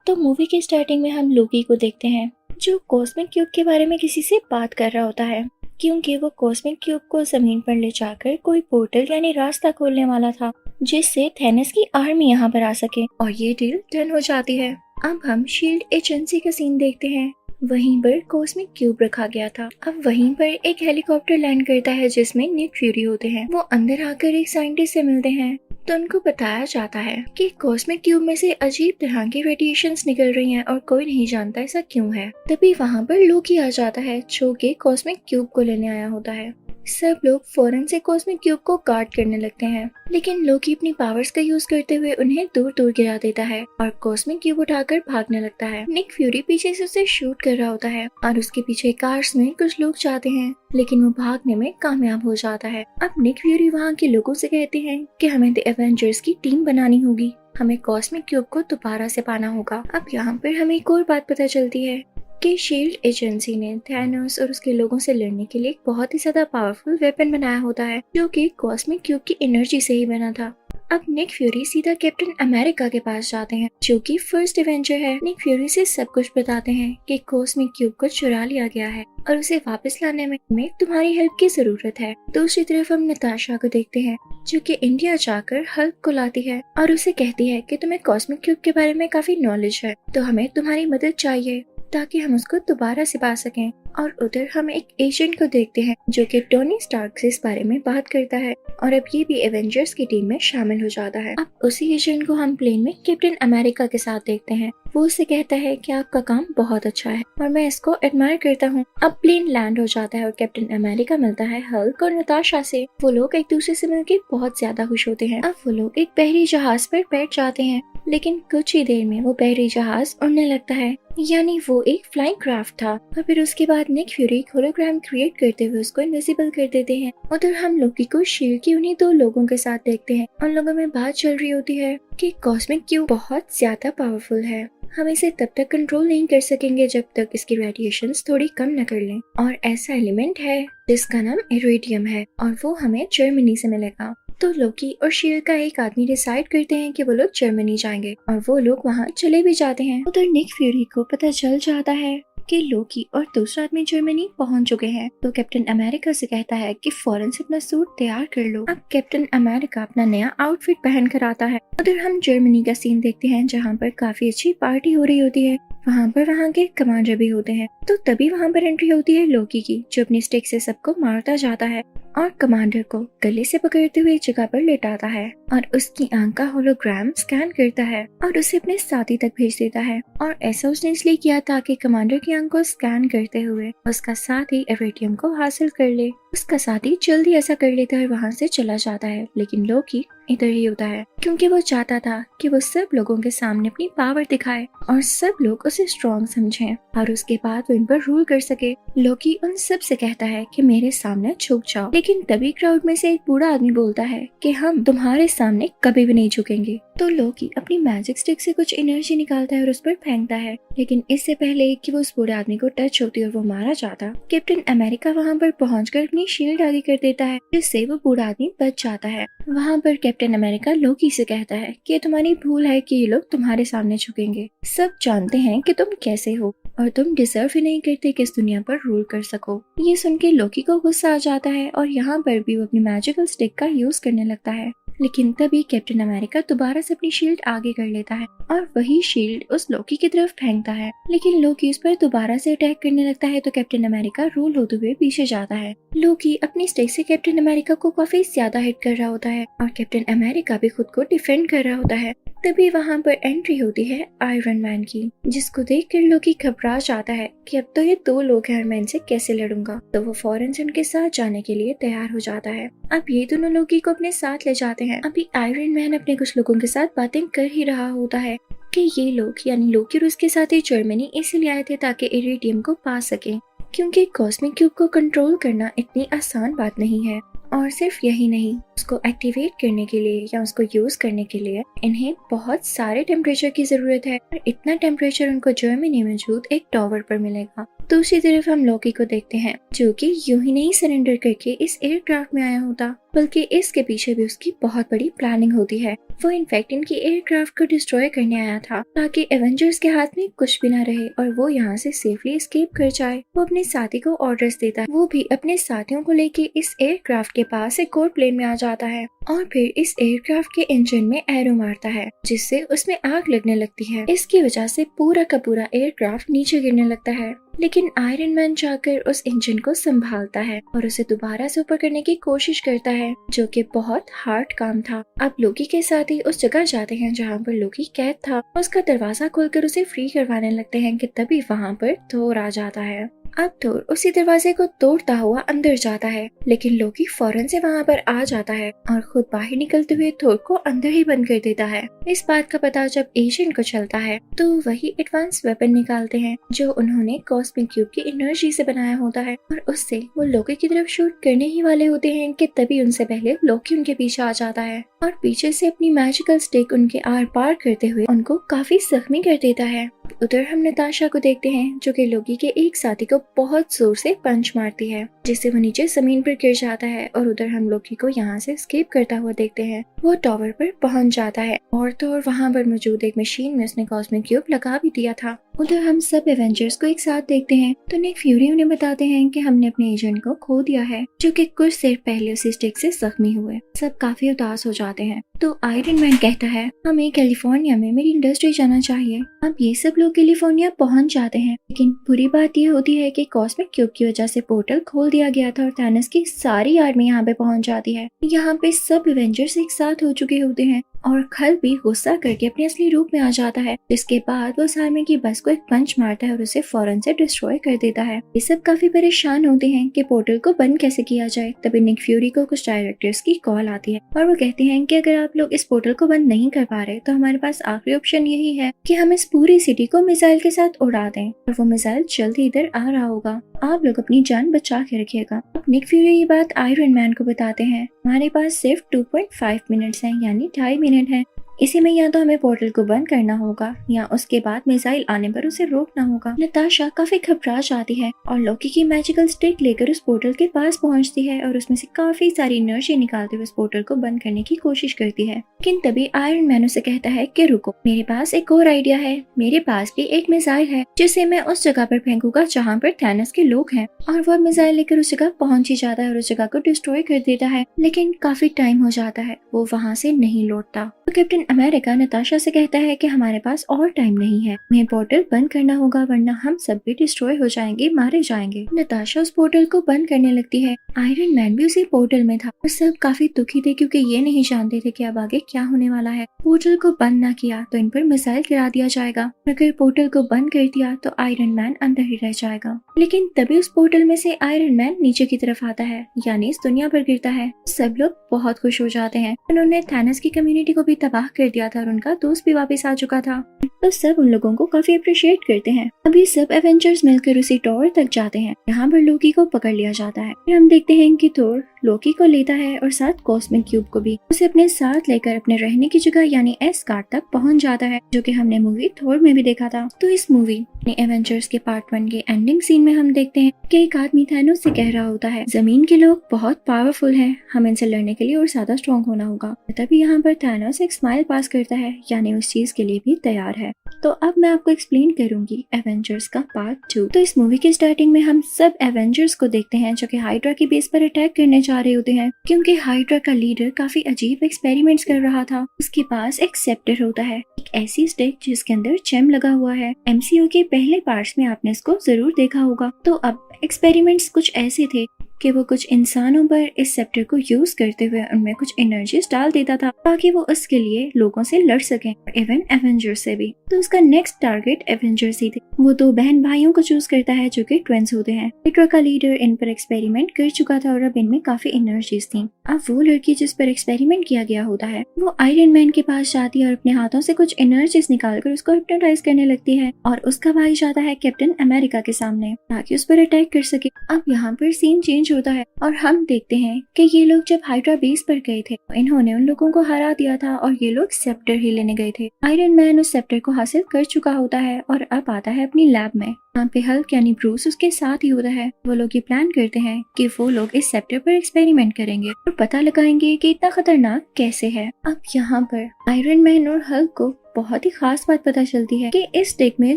तो मूवी की स्टार्टिंग में हम लोकी को देखते हैं जो कॉस्मिक क्यूब के बारे में किसी से बात कर रहा होता है, क्योंकि वो कॉस्मिक क्यूब को जमीन पर ले जाकर कोई पोर्टल यानी रास्ता खोलने वाला था जिससे थेनस की आर्मी यहाँ पर आ सके, और ये डील डन हो जाती है। अब हम शील्ड एजेंसी का सीन देखते हैं। वहीं पर कॉस्मिक क्यूब रखा गया था। अब वहीं पर एक हेलीकॉप्टर लैंड करता है जिसमें निक फ्यूरी होते हैं। वो अंदर आकर एक साइंटिस्ट से मिलते हैं तो उनको बताया जाता है कि कॉस्मिक क्यूब में से अजीब तरह की रेडिएशंस निकल रही हैं और कोई नहीं जानता ऐसा क्यों है। तभी वहाँ पर लोकी आ जाता है जो कि कॉस्मिक क्यूब को लेने आया होता है। सब लोग फौरन से कॉस्मिक क्यूब को गार्ड करने लगते हैं, लेकिन लोकी अपनी पावर्स का यूज करते हुए उन्हें दूर दूर गिरा देता है और कॉस्मिक क्यूब उठाकर भागने लगता है। निक फ्यूरी पीछे से उसे शूट कर रहा होता है और उसके पीछे कार्स में कुछ लोग जाते हैं, लेकिन वो भागने में कामयाब हो जाता है। अब निक फ्यूरी वहाँ के लोगों से कहते हैं कि हमें द एवेंजर्स की टीम बनानी होगी, हमें कॉस्मिक क्यूब को दोबारा से पाना होगा। अब यहाँ पर हमें एक और बात पता चलती है कि शील्ड एजेंसी ने थैनोस और उसके लोगों से लड़ने के लिए एक बहुत ही ज्यादा पावरफुल वेपन बनाया होता है जो कि कॉस्मिक क्यूब की एनर्जी से ही बना था। अब निक फ्यूरी सीधा कैप्टन अमेरिका के पास जाते हैं जो कि फर्स्ट एवेंजर है। निक फ्यूरी से सब कुछ बताते हैं कि कॉस्मिक क्यूब को चुरा लिया गया है और उसे वापस लाने में तुम्हारी हेल्प की जरूरत है। दूसरी तरफ हम नताशा को देखते हैं जो कि इंडिया जाकर हल्क को लाती है और उसे कहती है कि तुम्हें कॉस्मिक क्यूब के बारे में काफी नॉलेज है, तो हमें तुम्हारी मदद चाहिए ताकि हम उसको दोबारा से पा सकें। और उधर हम एक एजेंट को देखते हैं जो कि टोनी स्टार्क से इस बारे में बात करता है और अब ये भी एवेंजर्स की टीम में शामिल हो जाता है। अब उसी एजेंट को हम प्लेन में कैप्टन अमेरिका के साथ देखते हैं। वो उसे कहता है कि आपका काम बहुत अच्छा है और मैं इसको एडमायर करता हूँ। अब प्लेन लैंड हो जाता है और कैप्टन अमेरिका मिलता है हल्क और नताशा से। वो लोग एक दूसरे से मिलकर बहुत ज्यादा खुश होते हैं। अब वो लोग एक बहरी जहाज पर बैठ जाते हैं, लेकिन कुछ ही देर में वो बहरी जहाज उड़ने लगता है, यानी वो एक फ्लाइंग क्राफ्ट था। और फिर उसके बाद निक फ्यूरी होलोग्राम क्रिएट करते हुए उसको इनविजिबल कर देते हैं। उधर हम लोकी को शील्ड की उन्हीं दो लोगों के साथ देखते हैं। उन लोगों में बात चल रही होती है कि कॉस्मिक क्यूब बहुत ज्यादा पावरफुल है, हम इसे तब तक कंट्रोल नहीं कर सकेंगे जब तक इसकी रेडिएशंस थोड़ी कम न कर लें। और ऐसा एलिमेंट है जिसका नाम इरेडियम है और वो हमें जर्मनी से मिलेगा। तो लोकी और शील्ड का एक आदमी डिसाइड करते हैं कि वो लोग जर्मनी जाएंगे और वो लोग वहाँ चले भी जाते हैं। उधर निक फ्यूरी को पता चल जाता है कि लोकी और दूसरा आदमी जर्मनी पहुंच चुके हैं, तो कैप्टन अमेरिका से कहता है कि फौरन से अपना सूट तैयार कर लो। अब कैप्टन अमेरिका अपना नया आउटफिट पहन कर आता है। उधर हम जर्मनी का सीन देखते हैं जहाँ पर काफी अच्छी पार्टी हो रही होती है। वहाँ पर वहाँ के कमांडर भी होते हैं। तो तभी वहाँ पर एंट्री होती है लोकी की, जो अपनी स्टिक से सबको मारता जाता है और कमांडर को गले से पकड़ते हुए एक जगह पर लेटाता है और उसकी आंख का होलोग्राम स्कैन करता है और उसे अपने साथी तक भेज देता है। और ऐसा उसने इसलिए किया ताकि कमांडर की आंख को स्कैन करते हुए उसका साथी इरेडियम को हासिल कर ले। उसका साथी जल्दी ऐसा कर लेता है, वहाँ से चला जाता है, लेकिन लोकी इधर ही होता है क्योंकि वो चाहता था कि वो सब लोगों के सामने अपनी पावर दिखाए और सब लोग उसे स्ट्रॉन्ग समझें और उसके बाद वो इन पर रूल कर सके। लोकी उन सब से कहता है कि मेरे सामने झुक जाओ, लेकिन तभी क्राउड में से एक बूढ़ा आदमी बोलता है कि हम तुम्हारे सामने कभी भी नहीं झुकेंगे। तो लोकी अपनी मैजिक स्टिक से कुछ एनर्जी निकालता है और उस पर फेंकता है, लेकिन इससे पहले कि वो उस बूढ़े आदमी को टच होती और वो मारा जाता, कैप्टन अमेरिका वहाँ पर पहुंचकर अपनी शील्ड आगे कर देता है जिससे वो बूढ़ा आदमी बच जाता है। वहाँ पर कैप्टन अमेरिका लोकी से कहता है कि तुम्हारी भूल है कि ये लोग तुम्हारे सामने झुकेंगे। सब जानते हैं कि तुम कैसे हो और तुम डिजर्व ही नहीं करते कि इस दुनिया पर रूल कर सको। ये सुन के लोकी को गुस्सा आ जाता है और यहाँ पर भी वो अपनी मैजिकल स्टिक का यूज करने लगता है, लेकिन तभी कैप्टन अमेरिका दोबारा से अपनी शील्ड आगे कर लेता है और वही शील्ड उस लोकी की तरफ फेंकता है, लेकिन लोकी उस पर दोबारा से अटैक करने लगता है। तो कैप्टन अमेरिका रोल होते हुए पीछे जाता है। लोकी अपनी स्टिक से कैप्टन अमेरिका को काफी ज्यादा हिट कर रहा होता है और कैप्टन अमेरिका भी खुद को डिफेंड कर रहा होता है। तभी वहाँ पर एंट्री होती है आयरन मैन की, जिसको देखकर लोकी घबरा जाता है कि अब तो ये दो लोग हैं और मैं इनसे कैसे लड़ूंगा। तो वो फौरन से उनके साथ जाने के लिए तैयार हो जाता है। अब ये दोनों लोकी को अपने साथ ले जाते हैं। अभी आयरन मैन अपने कुछ लोगों के साथ बातें कर ही रहा होता है कि ये लोग यानी लोकी और उसके साथ ही जर्मनी इसलिए आए थे ताकि इरेडियम को पा सके, क्योंकि कॉस्मिक क्यूब को कंट्रोल करना इतनी आसान बात नहीं है। और सिर्फ यही नहीं, उसको एक्टिवेट करने के लिए या उसको यूज करने के लिए इन्हें बहुत सारे टेम्परेचर की जरूरत है और इतना टेम्परेचर उनको जर्मनी में मौजूद एक टावर पर मिलेगा। दूसरी तरफ हम लोकी को देखते हैं जो कि यूं ही नहीं सरेंडर करके इस एयरक्राफ्ट में आया होता, बल्कि इसके पीछे भी उसकी बहुत बड़ी प्लानिंग होती है। वो इनफैक्ट इनकी एयरक्राफ्ट को डिस्ट्रॉय करने आया था ताकि एवेंजर्स के हाथ में कुछ भी ना रहे और वो यहाँ से सेफली एस्केप कर जाए। वो अपने साथी को ऑर्डर्स देता है, वो भी अपने साथियों को लेके इस एयरक्राफ्ट के पास एक और प्लेन में आ जाता है और फिर इस एयरक्राफ्ट के इंजन में एरो मारता है जिससे उसमें आग लगने लगती है। इसकी वजह से पूरा का पूरा एयरक्राफ्ट नीचे गिरने लगता है, लेकिन आयरन मैन जाकर उस इंजन को संभालता है और उसे दोबारा से ऊपर करने की कोशिश करता है, जो कि बहुत हार्ड काम था। अब लोकी के साथ ही उस जगह जाते हैं जहाँ पर लोकी कैद था। उसका दरवाजा खोलकर उसे फ्री करवाने लगते हैं कि तभी वहाँ पर थोर आ जाता है। अब थोर उसी दरवाजे को तोड़ता हुआ अंदर जाता है, लेकिन लोकी फौरन से वहाँ पर आ जाता है और खुद बाहर निकलते हुए थोर को अंदर ही बंद कर देता है। इस बात का पता जब एजेंट को चलता है तो वही एडवांस वेपन निकालते हैं जो उन्होंने कॉस्मिक क्यूब की एनर्जी से बनाया होता है और उससे वो लोकी की तरफ शूट करने ही वाले होते हैं कि तभी उनसे पहले लोकी उनके पीछे आ जाता है और पीछे से अपनी मैजिकल स्टिक उनके आर पार करते हुए उनको काफी जख्मी कर देता है। उधर हम नताशा को देखते हैं जो कि लोकी के एक साथी को बहुत जोर से पंच मारती है जिससे वो नीचे जमीन पर गिर जाता है और उधर हम लोकी को यहाँ से एस्केप करता हुआ देखते हैं। वो टावर पर पहुंच जाता है और तो और वहाँ पर मौजूद एक मशीन में उसने कॉस्मिक क्यूब लगा भी दिया था। उधर हम सब एवेंजर्स को एक साथ देखते हैं तो निक फ्यूरी उन्हें बताते हैं कि हमने अपने एजेंट को खो दिया है जो कि कुछ देर पहले उसी स्टिक से जख्मी हुए। सब काफी उदास हो जाते हैं तो आयरन मैन कहता है हमें कैलिफोर्निया में मेरी इंडस्ट्री जाना चाहिए। अब ये सब लोग कैलिफोर्निया पहुंच जाते हैं, लेकिन बुरी बात ये होती है कि कॉस्मिक क्यूब की वजह से पोर्टल खोल दिया गया था और थैनोस की सारी आर्मी यहाँ पे पहुंच जाती है। यहाँ पे सब एवेंजर्स एक साथ हो चुके होते हैं और खल भी गुस्सा करके अपने असली रूप में आ जाता है, जिसके बाद वो उस आर्मी की बस को एक पंच मारता है और उसे फौरन से डिस्ट्रॉय कर देता है। ये सब काफी परेशान होते हैं कि पोर्टल को बंद कैसे किया जाए। तभी निक फ्यूरी को कुछ डायरेक्टर्स की कॉल आती है और वो कहते हैं कि अगर आप लोग इस पोर्टल को बंद नहीं कर पा रहे तो हमारे पास आखिरी ऑप्शन यही है कि हम इस पूरी सिटी को मिसाइल के साथ उड़ा दें और वो मिसाइल जल्दी इधर आ रहा होगा। आप लोग अपनी जान बचा के रखिएगा। अब निक फ्यूरी ये बात आयरन मैन को बताते हैं। हमारे पास सिर्फ 2.5 मिनट्स हैं, यानी 2.5 मिनट है। इसी में या तो हमें पोर्टल को बंद करना होगा या उसके बाद मिसाइल आने पर उसे रोकना होगा। नताशा काफी घबरा जाती है और लोकी की मैजिकल स्टिक लेकर उस पोर्टल के पास पहुंचती है और उसमें से काफी सारी एनर्जी निकालते हुए उस पोर्टल को बंद करने की कोशिश करती है। लेकिन तभी आयरन मैन उसे कहता है कि रुको, मेरे पास एक और आइडिया है। मेरे पास भी एक मिसाइल है जिसे मैं उस जगह पर फेंकूंगा जहाँ पर थैनोस के लोग हैं। और वो मिसाइल लेकर उस जगह पहुंच ही जाता है और उस जगह को डिस्ट्रॉय कर देता है, लेकिन काफी टाइम हो जाता है, वो वहाँ से नहीं लौटता। तो कैप्टन अमेरिका नताशा से कहता है कि हमारे पास और टाइम नहीं है, हमें पोर्टल बंद करना होगा वरना हम सब भी डिस्ट्रॉय हो जाएंगे, मारे जाएंगे। नताशा उस पोर्टल को बंद करने लगती है। आयरन मैन भी उसी पोर्टल में था और सब काफी दुखी थे क्योंकि ये नहीं जानते थे कि अब आगे क्या होने वाला है। पोर्टल को बंद ना किया तो इन पर मिसाइल गिरा दिया जाएगा, अगर पोर्टल को बंद कर दिया तो आयरन मैन अंदर ही रह जाएगा। लेकिन तभी उस पोर्टल में से आयरन मैन नीचे की तरफ आता है, यानी इस दुनिया पर गिरता है। सब लोग बहुत खुश हो जाते हैं। उन्होंने थैनोस की कम्युनिटी को भी तबाह कर दिया था और उनका दोस्त भी वापस आ चुका था, तो सब उन लोगों को काफी अप्रिशिएट करते हैं। अभी सब एवेंजर्स मिलकर उसी टावर तक जाते हैं, यहाँ पर लोकी को पकड़ लिया जाता है। फिर हम देखते हैं कि थोर लोकी को लेता है और साथ कॉस्मिक क्यूब को भी। उसे अपने साथ लेकर अपने रहने की जगह यानी एस्गार्ड तक पहुंच जाता है, जो कि हमने मूवी थोर में भी देखा था। तो इस मूवी एवेंजर्स के पार्ट 1 के एंडिंग सीन में हम देखते हैं कि एक आदमी थैनोस से कह रहा होता है, जमीन के लोग बहुत पावरफुल हैं, हम इनसे लड़ने के लिए और ज्यादा स्ट्रॉन्ग होना होगा। तभी यहाँ पर थैनोस एक स्माइल पास करता है, यानी उस चीज के लिए भी तैयार है। तो अब मैं आपको एक्सप्लेन करूंगी एवेंजर्स का पार्ट 2। तो इस मूवी के स्टार्टिंग में हम सब एवेंजर्स को देखते हैं जो कि हाइड्रा की बेस पर अटैक करने जा रहे होते हैं, क्योंकि हाइड्रा का लीडर काफी अजीब एक्सपेरिमेंट्स कर रहा था। उसके पास एक सेप्टर होता है, एक ऐसी स्टिक जिसके अंदर जेम लगा हुआ है। एमसीयू के पहले पार्ट्स में आपने इसको जरूर देखा होगा। तो अब एक्सपेरिमेंट्स कुछ ऐसे थे कि वो कुछ इंसानों पर इस सेप्टर को यूज करते हुए उनमें कुछ एनर्जीज डाल देता था ताकि वो उसके लिए लोगों से लड़ सकें, इवन एवेंजर्स से भी। तो उसका नेक्स्ट टारगेट एवेंजर्स ही थे। वो 2 बहन भाइयों को चूज करता है जो कि ट्विंस होते हैं। हाइड्रा का लीडर इन पर एक्सपेरिमेंट कर चुका था और अब इनमें काफी एनर्जीज थी। अब वो लड़की जिस पर एक्सपेरिमेंट किया गया होता है वो आयरन मैन के पास जाती है और अपने हाथों से कुछ एनर्जीज निकालकर उसको हिप्नोटाइज करने लगती है और उसका भाई जाता है कैप्टन अमेरिका के सामने ताकि उस पर अटैक कर सके। अब यहाँ पर सीन चेंज चेंज होता है और हम देखते हैं कि ये लोग जब हाइड्रा बेस पर गए थे इन्होंने उन लोगों को हरा दिया था और ये लोग सेप्टर ही लेने गए थे। आयरन मैन उस सेप्टर को हासिल कर चुका होता है और अब आता है अपनी लैब में। यहाँ पे हल्क यानी ब्रूस उसके साथ ही होता है। वो लोग ये प्लान करते हैं कि वो लोग इस सेप्टर पर एक्सपेरिमेंट करेंगे और पता लगाएंगे कि इतना खतरनाक कैसे है। अब यहाँ पर आयरन मैन और हल्क को बहुत ही खास बात पता चलती है कि इस स्टिक में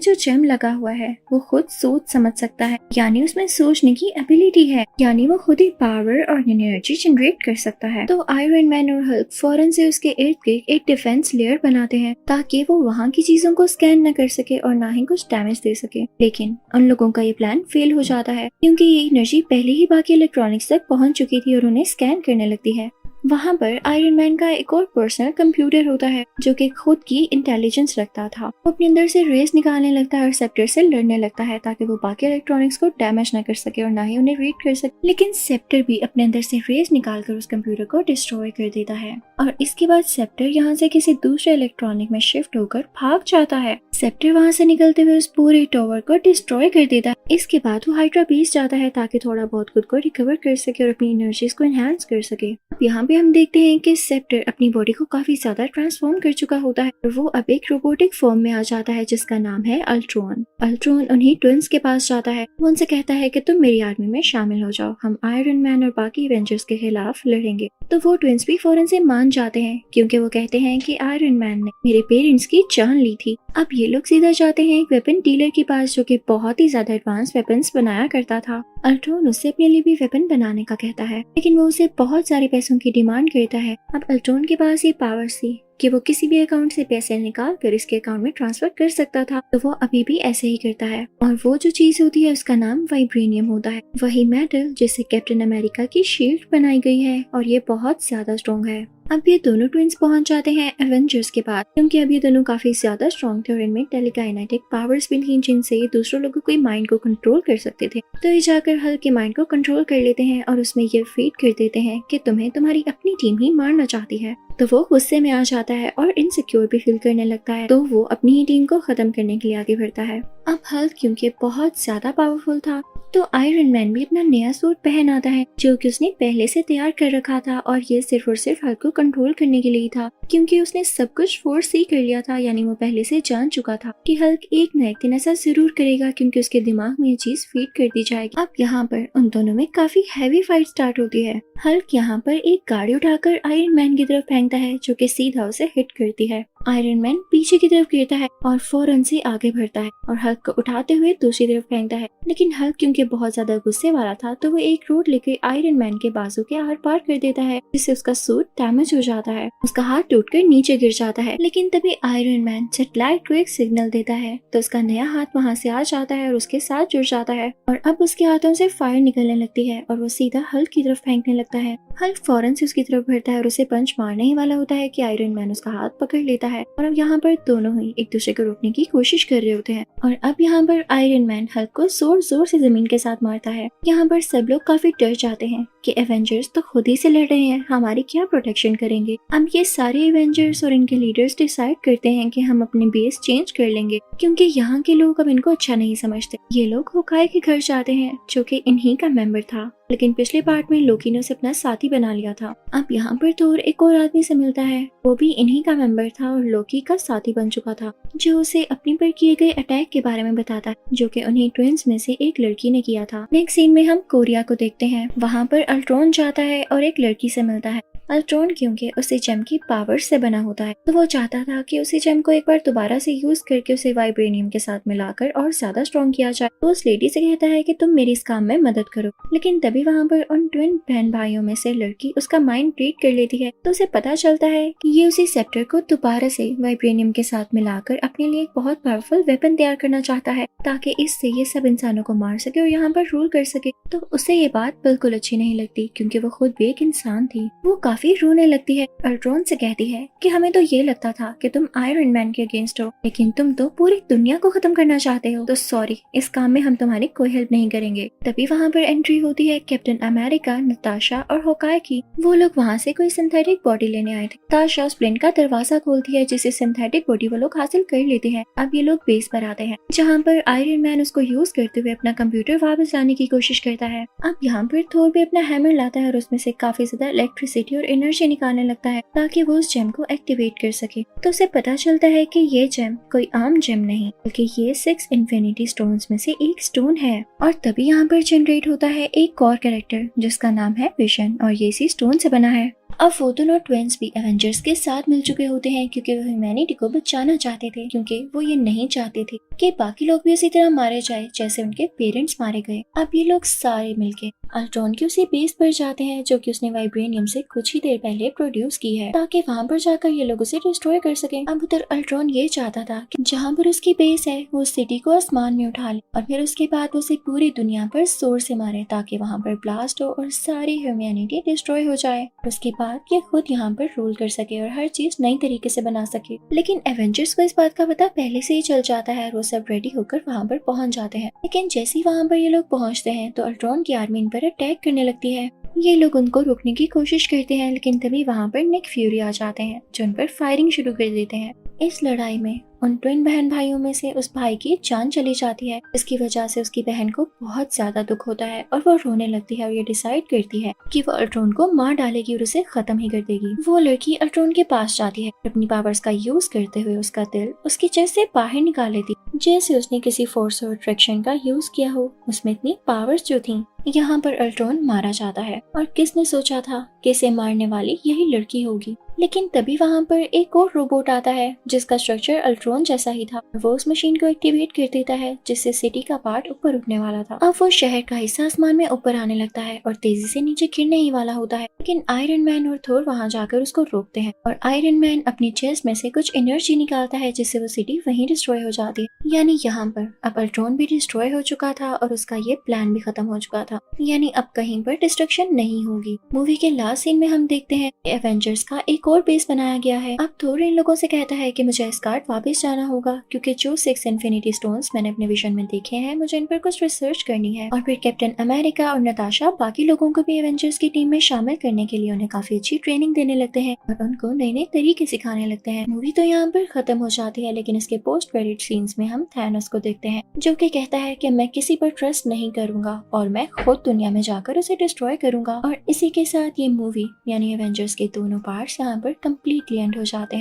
जो जेम लगा हुआ है वो खुद सोच समझ सकता है, यानी उसमें सोचने की एबिलिटी है, यानी वो खुद ही पावर और एनर्जी जनरेट कर सकता है। तो आयरन मैन और हल्क फौरन से उसके इर्द गिर्द एक डिफेंस लेयर बनाते हैं ताकि वो वहाँ की चीजों को स्कैन न कर सके और ना ही कुछ डैमेज दे सके। लेकिन उन लोगों का ये प्लान फेल हो जाता है क्योंकि ये एनर्जी पहले ही बाकी इलेक्ट्रॉनिक्स तक पहुंच चुकी थी और उन्हें स्कैन करने लगती है। वहाँ पर आयरन मैन का एक और पर्सनल कंप्यूटर होता है जो कि खुद की इंटेलिजेंस रखता था। वो अपने अंदर से रेस निकालने लगता है और सेप्टर से लड़ने लगता है ताकि वो बाकी इलेक्ट्रॉनिक्स को डैमेज न कर सके और ना ही उन्हें रीड कर सके। लेकिन सेप्टर भी अपने अंदर से रेस निकालकर उस कंप्यूटर को डिस्ट्रॉय कर देता है और इसके बाद सेप्टर यहाँ से किसी दूसरे इलेक्ट्रॉनिक में शिफ्ट होकर भाग जाता है। सेप्टर वहाँ से निकलते हुए उस पूरे टावर को डिस्ट्रॉय कर देता है। इसके बाद वो हाइड्रा बेस जाता है ताकि थोड़ा बहुत खुद को रिकवर कर सके और अपनी एनर्जीज को एनहांस कर सके। अब यहाँ पे हम देखते हैं कि सेप्टर अपनी बॉडी को काफी ज्यादा ट्रांसफॉर्म कर चुका होता है और वो अब एक रोबोटिक फॉर्म में आ जाता है जिसका नाम है अल्ट्रॉन। अल्ट्रॉन उन्हीं ट्विंस के पास जाता है। वो उनसे कहता है कि तुम मेरी आर्मी में शामिल हो जाओ, हम आयरन मैन और बाकी एवेंजर्स के खिलाफ लड़ेंगे। तो वो ट्विंस भी फौरन से मान जाते हैं क्योंकि वो कहते हैं कि आयरन मैन ने मेरे पेरेंट्स की जान ली थी। अब ये लोग सीधा जाते हैं एक वेपन डीलर के पास जो कि बहुत ही ज्यादा एडवांस वेपन्स बनाया करता था। अल्ट्रॉन उससे अपने लिए भी वेपन बनाने का कहता है लेकिन वो उसे बहुत सारे पैसों की डिमांड करता है। अब अल्ट्रॉन के पास ये पावर्स थी कि वो किसी भी अकाउंट से पैसे निकाल कर इसके अकाउंट में ट्रांसफर कर सकता था, तो वो अभी भी ऐसे ही करता है। और वो जो चीज होती है उसका नाम वाइब्रेनियम होता है, वही मेटल जिससे कैप्टन अमेरिका की शील्ड बनाई गई है और ये बहुत ज्यादा स्ट्रॉन्ग है। अब ये दोनों ट्विंस पहुंच जाते हैं एवेंजर्स के पास क्योंकि अब ये दोनों काफी ज्यादा स्ट्रॉन्ग थे और इनमें टेलीकाइनेटिक पावर्स भी थी जिनसे ये दूसरों लोगों के माइंड को कंट्रोल कर सकते थे। तो ये जाकर हल्क के माइंड को कंट्रोल कर लेते हैं और उसमें ये फीड कर देते हैं कि तुम्हें तुम्हारी अपनी टीम ही मारना चाहती है। तो वो गुस्से में आ जाता है और इनसिक्योर भी फील करने लगता है, तो वो अपनी ही टीम को खत्म करने के लिए आगे बढ़ता है। अब हल्क क्योंकि बहुत ज्यादा पावरफुल था तो आयरन मैन भी अपना नया सूट पहन आता है जो कि उसने पहले से तैयार कर रखा था और ये सिर्फ और सिर्फ हल्क को कंट्रोल करने के लिए था क्योंकि उसने सब कुछ फोर्स ही कर लिया था, यानी वो पहले से जान चुका था कि हल्क एक न एक दिन ऐसा जरूर करेगा क्योंकि उसके दिमाग में ये चीज फीड कर दी जाएगी। अब यहाँ पर उन दोनों में काफी हैवी फाइट स्टार्ट होती है। हल्क यहाँ पर एक गाड़ी उठाकर आयरन मैन की तरफ फेंकता है जो कि सीधा उसे हिट करती है। आयरन मैन पीछे की तरफ गिरता है और फौरन से आगे बढ़ता है और हल्क को उठाते हुए दूसरी तरफ फेंकता है, लेकिन हल्क क्योंकि बहुत ज्यादा गुस्से वाला था तो वो एक रोड लेकर आयरन मैन के बाजू के आर पार कर देता है जिससे उसका सूट डैमेज हो जाता है। उसका हाथ टूटकर नीचे गिर जाता है, लेकिन तभी आयरन मैन जेटलाइट को एक सिग्नल देता है तो उसका नया हाथ वहाँ से आ जाता है और उसके साथ जुड़ जाता है और अब उसके हाथों से फायर निकलने लगती है और वो सीधा हल्क की तरफ फेंकने लगता है। हल्क फौरन से उसकी तरफ बढ़ता है और उसे पंच मारने ही वाला होता है कि आयरन मैन उसका हाथ पकड़ लेता है और अब यहाँ पर दोनों ही एक दूसरे को रोकने की कोशिश कर रहे होते हैं और अब यहाँ पर आयरन मैन हल्क को जोर जोर से जमीन के साथ मारता है। यहाँ पर सब लोग काफी डर जाते हैं कि एवेंजर्स तो खुद ही से लड़ रहे हैं, हमारी क्या प्रोटेक्शन करेंगे। अब ये सारे एवेंजर्स और इनके लीडर्स डिसाइड करते हैं कि हम अपने बेस चेंज कर लेंगे क्योंकि यहाँ के लोग अब इनको अच्छा नहीं समझते। ये लोग होकाई के घर जाते हैं जो कि इन्हीं का मेंबर था, लेकिन पिछले पार्ट में लोकी ने उसे अपना साथी बना लिया था। अब यहाँ पर थोर एक और आदमी से मिलता है, वो भी इन्हीं का मेंबर था और लोकी का साथी बन चुका था, जो उसे अपने पर किए गए अटैक के बारे में बताता है जो कि उन्हीं ट्विंस में से एक लड़की ने किया था। नेक्स्ट सीन में हम कोरिया को देखते हैं। वहाँ पर अल्ट्रॉन जाता है और एक लड़की से मिलता है। अल्ट्रॉन क्योंकि उसे जेम की पावर से बना होता है तो वो चाहता था कि उसे जेम को एक बार दोबारा से यूज करके उसे वाइब्रेनियम के साथ मिलाकर और ज्यादा स्ट्रॉन्ग किया जाए। तो उस लेडी से कहता है कि तुम मेरी इस काम में मदद करो, लेकिन तभी वहाँ पर उन ट्विन बहन भाइयों में से लड़की उसका माइंड रीड कर लेती है तो उसे पता चलता है कि ये उसी सेप्टर को दोबारा से वाइब्रेनियम के साथ मिलाकर अपने लिए एक बहुत पावरफुल वेपन तैयार करना चाहता है ताकि इससे ये सब इंसानों को मार सके और यहाँ पर रूल कर सके। तो उसे ये बात बिल्कुल अच्छी नहीं लगती क्योंकि वो खुद भी एक इंसान थी। वो काफी काफी रोने लगती है। अल्ट्रॉन से कहती है कि हमें तो ये लगता था कि तुम आयरन मैन के अगेंस्ट हो, लेकिन तुम तो पूरी दुनिया को खत्म करना चाहते हो, तो सॉरी, इस काम में हम तुम्हारी कोई हेल्प नहीं करेंगे। तभी वहाँ पर एंट्री होती है कैप्टन अमेरिका, नताशा और होकाई की। वो लोग वहाँ से कोई सिंथेटिक बॉडी लेने आए थे। नताशा स्प्लिंट का दरवाजा खोलती है जिसे सिंथेटिक बॉडी वो लोग हासिल कर लेते हैं। अब ये लोग बेस पर आते हैं जहाँ पर आयरन मैन उसको यूज करते हुए अपना कंप्यूटर वापस लाने की कोशिश करता है। अब यहाँ पर थोर भी अपना हैमर लाता है और उसमें से काफी ज्यादा इलेक्ट्रिसिटी और एनर्जी निकालने लगता है ताकि वो उस जेम को एक्टिवेट कर सके। तो उसे पता चलता है कि ये जेम कोई आम जेम नहीं, बल्कि ये 6 इन्फिनिटी स्टोन्स में से एक स्टोन है। और तभी यहाँ पर जनरेट होता है एक और कैरेक्टर जिसका नाम है विजन, और ये इसी स्टोन से बना है। अब वो दोनों ट्विंस भी एवेंजर्स के साथ मिल चुके होते हैं क्योंकि वो ह्यूमैनिटी को बचाना चाहते थे, क्योंकि वो ये नहीं चाहते थे कि बाकी लोग भी उसी तरह मारे जाए जैसे उनके पेरेंट्स मारे गए। अब ये लोग सारे मिलके अल्ट्रॉन की उसी बेस पर जाते हैं जो कि उसने वाइब्रेनियम से कुछ ही देर पहले प्रोड्यूस की है, ताकि वहाँ पर जाकर ये लोग उसे डिस्ट्रॉय कर सके। अब उधर अल्ट्रॉन ये चाहता था कि जहाँ पर उसकी बेस है वो सिटी को आसमान में उठा ले और फिर उसके बाद उसे पूरी दुनिया पर जोर से मारे ताकि वहाँ पर ब्लास्ट हो और सारी ह्यूमैनिटी डिस्ट्रॉय हो जाए। उसके बाद ये खुद यहाँ पर रूल कर सके और हर चीज नई तरीके से बना सके। लेकिन एवेंजर्स को इस बात का पता पहले से ही चल जाता है और वो सब रेडी होकर वहाँ पर पहुँच जाते हैं। लेकिन जैसे ही वहाँ पर ये लोग पहुँचते हैं तो अल्ट्रॉन की आर्मी इन पर अटैक करने लगती है। ये लोग उनको रोकने की कोशिश करते हैं, लेकिन तभी वहाँ पर निक फ्यूरी आ जाते हैं जो उन पर फायरिंग शुरू कर देते हैं। इस लड़ाई में उन ट्विन बहन भाइयों में से उस भाई की जान चली जाती है, इसकी वजह से उसकी बहन को बहुत ज्यादा दुख होता है और वो रोने लगती है और ये डिसाइड करती है कि वो अल्ट्रॉन को मार डालेगी और उसे खत्म ही कर देगी। वो लड़की अल्ट्रॉन के पास जाती है, अपनी पावर्स का यूज करते हुए उसका दिल उसकी चेस्ट से बाहर निकाल लेती, जैसे उसने किसी फोर्स और अट्रैक्शन का यूज किया हो। उसमें इतनी पावर्स जो थी। यहाँ पर अल्ट्रॉन मारा जाता है और किसने सोचा था कि इसे मारने वाली यही लड़की होगी। लेकिन तभी वहाँ पर एक और रोबोट आता है जिसका स्ट्रक्चर अल्ट्रॉन जैसा ही था। वो उस मशीन को एक्टिवेट कर देता है जिससे सिटी का पार्ट ऊपर उठने वाला था। अब वो शहर का हिस्सा आसमान में ऊपर आने लगता है और तेजी से नीचे गिरने ही वाला होता है। लेकिन आयरन मैन और थोर वहाँ जाकर उसको रोकते हैं और आयरन मैन अपनी चेस्ट में से कुछ एनर्जी निकालता है जिससे वो सिटी वहीं डिस्ट्रॉय हो जाती है। यानी यहाँ पर अब अल्ट्रॉन भी डिस्ट्रॉय हो चुका था और उसका ये प्लान भी खत्म हो चुका था। यानी अब कहीं पर डिस्ट्रक्शन नहीं होगी। मूवी के लास्ट सीन में हम देखते हैं एवेंजर्स का एक और बेस बनाया गया है। अब थोर इन लोगों से कहता है कि मुझे एस्गार्ड वापस जाना होगा क्योंकि जो 6 इन्फिनिटी स्टोन्स मैंने अपने विजन में देखे हैं मुझे इन पर कुछ रिसर्च करनी है। और फिर कैप्टन अमेरिका और नताशा बाकी लोगों को भी एवेंजर्स की टीम में शामिल करने के लिए उन्हें काफी अच्छी ट्रेनिंग देने लगते हैं और उनको नए नए तरीके सिखाने लगते हैं। मूवी तो यहाँ पर खत्म हो जाती है, लेकिन इसके पोस्ट क्रेडिट सीन्स में हम थैनोस को देखते हैं जो कि कहता है कि मैं किसी पर ट्रस्ट नहीं करूंगा और मैं खुद दुनिया में जाकर उसे डिस्ट्रॉय करूंगा। और इसी के साथ ये मूवी यानी एवेंजर्स के दोनों पार्ट्स यहाँ पर कम्प्लीटली एंड हो जाते हैं।